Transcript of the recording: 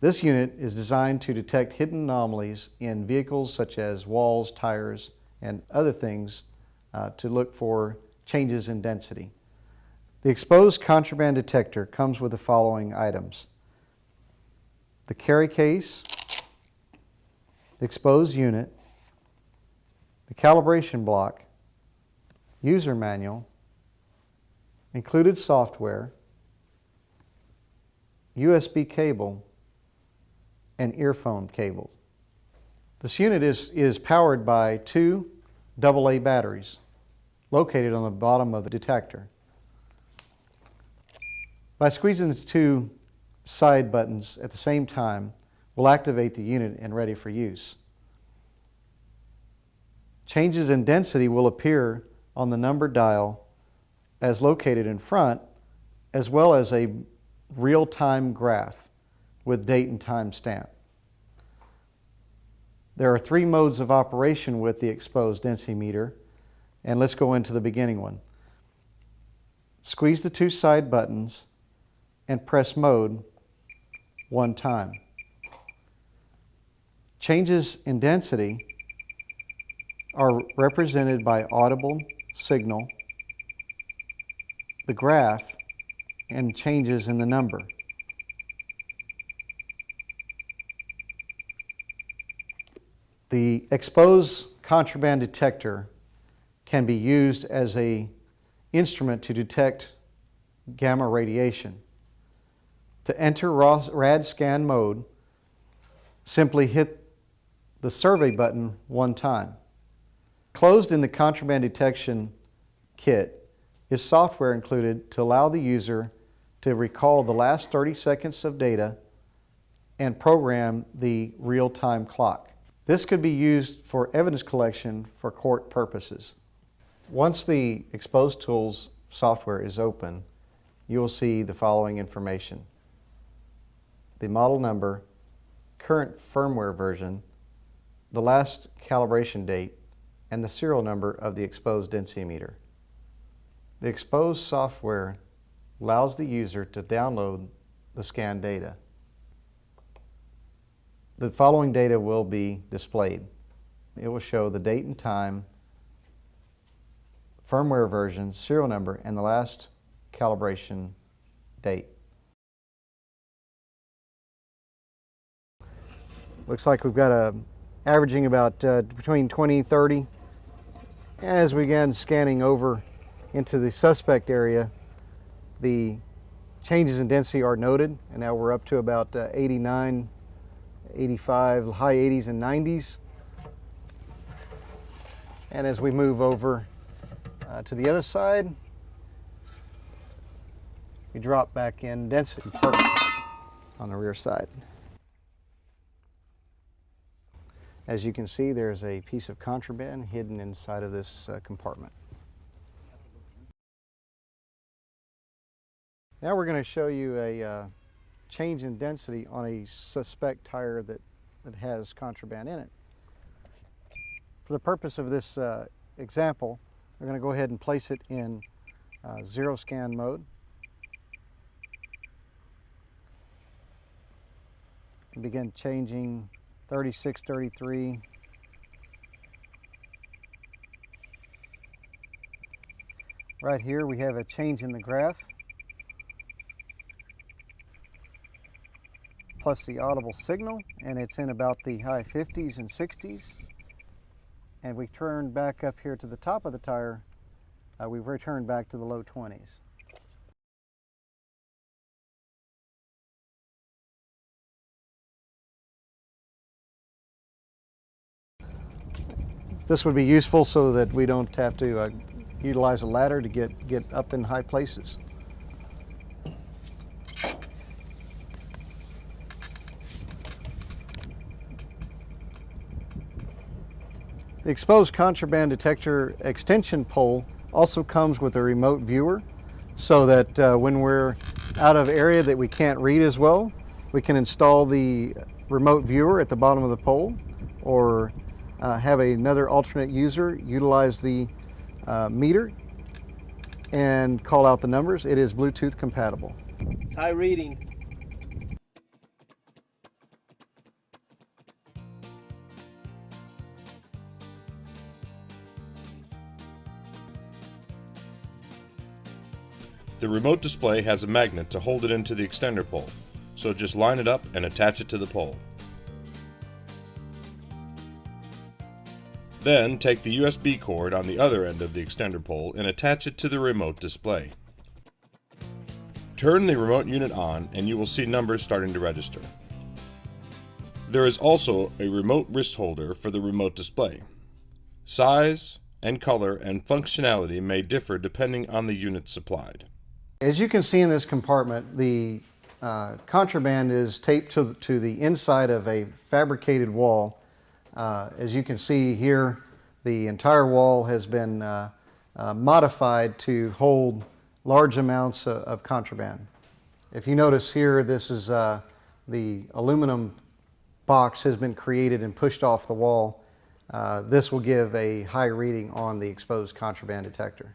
This unit is designed to detect hidden anomalies in vehicles such as walls, tires, and other things to look for changes in density. The Xpose contraband detector comes with the following items: the carry case, the Xpose unit, the calibration block, user manual, included software, USB cable, and earphone cables. This unit is powered by two AA batteries located on the bottom of the detector. By squeezing the two side buttons at the same time, we'll activate the unit and ready for use. Changes in density will appear on the number dial as located in front, as well as a real-time graph with date and time stamp. There are three modes of operation with the Xpose density meter, and let's go into the beginning one. Squeeze the two side buttons and press mode one time. Changes in density are represented by audible signal, the graph, and changes in the number. The Xpose contraband detector can be used as an instrument to detect gamma radiation. To enter rad scan mode, simply hit the survey button one time. Closed in the contraband detection kit is software included to allow the user to recall the last 30 seconds of data and program the real-time clock. This could be used for evidence collection for court purposes. Once the Xpose Tools software is open, you will see the following information: the model number, current firmware version, the last calibration date, and the serial number of the Xpose density meter. The Xpose software allows the user to download the scanned data. The following data will be displayed. It will show the date and time, firmware version, serial number, and the last calibration date. Looks like we've got averaging about between 20 and 30. As we began scanning over into the suspect area, the changes in density are noted, and now we're up to about 89, 85, high 80s and 90s. And as we move over to the other side, we drop back in density on the rear side. As you can see, there's a piece of contraband hidden inside of this compartment. Now we're going to show you a change in density on a suspect tire that has contraband in it. For the purpose of this example, we're going to go ahead and place it in zero scan mode. And begin changing 36, 33. Right here we have a change in the graph, plus the audible signal, and it's in about the high 50s and 60s. And we turn back up here to the top of the tire, we return back to the low 20s. This would be useful so that we don't have to utilize a ladder to get up in high places. The Xpose contraband detector extension pole also comes with a remote viewer, so that when we're out of area that we can't read as well, we can install the remote viewer at the bottom of the pole, or have another alternate user utilize the meter and call out the numbers. It is Bluetooth compatible. It's high reading. The remote display has a magnet to hold it into the extender pole, so just line it up and attach it to the pole. Then take the USB cord on the other end of the extender pole and attach it to the remote display. Turn the remote unit on and you will see numbers starting to register. There is also a remote wrist holder for the remote display. Size and color and functionality may differ depending on the unit supplied. As you can see in this compartment, the contraband is taped to the inside of a fabricated wall. As you can see here, the entire wall has been modified to hold large amounts of contraband. If you notice here, this is the aluminum box has been created and pushed off the wall. This will give a high reading on the Xpose contraband detector.